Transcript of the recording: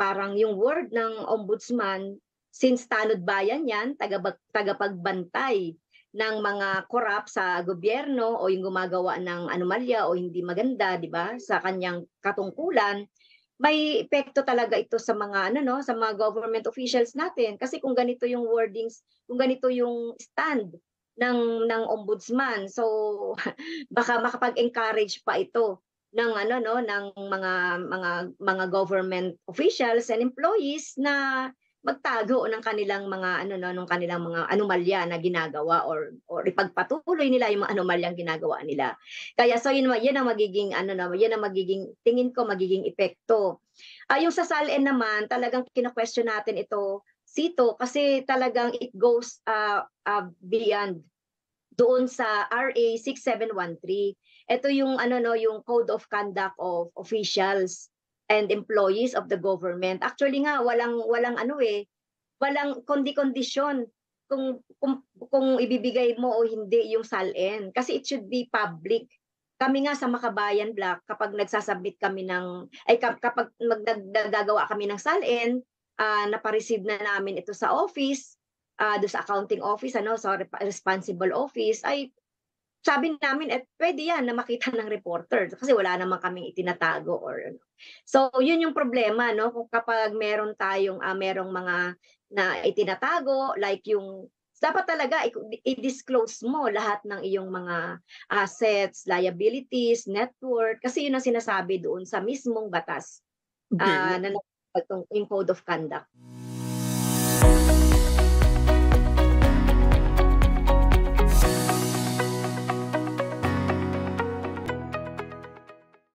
parang yung word ng ombudsman, since tanod bayan yan, tagapagbantay ng mga korap sa gobyerno o yung gumagawa ng anomalya o hindi maganda, 'di ba, sa kanyang katungkulan, may epekto talaga ito sa mga ano 'no, sa mga government officials natin. Kasi kung ganito yung wordings, kung ganito yung stand ng ombudsman, so baka makapag-encourage pa ito ng ano 'no, ng mga government officials and employees na magtago ng kanilang mga ano 'no, nung kanilang mga anomalya na ginagawa or ipagpatuloy nila yung mga anomalyang ginagawa nila. Kaya so yun ang magiging ano 'no, yun ang magiging tingin ko magiging epekto. Yung sa SALN naman talagang kino-question natin ito, Sito, kasi talagang it goes, beyond doon sa RA 6713. Ito yung ano 'no, yung Code of Conduct of Officials and Employees of the Government. Actually nga walang ano, walang kondisyon kung ibibigay mo o hindi yung SALN kasi it should be public. Kami nga sa Makabayan Block kapag nagsasubmit kami ng ay kapag naggagawa kami ng SALN, napa-receive na namin ito sa office, do'n sa accounting office ano, sa responsible office, ay sabi namin, puwede 'yan na makita ng reporter kasi wala naman kaming itinatago or ano. So 'yun yung problema 'no, kung kapag meron tayong, merong mga na itinatago like yung dapat talaga i-disclose mo lahat ng iyong mga assets, liabilities, net worth, kasi 'yun ang sinasabi doon sa mismong batas, Okey. na yung Code of Conduct.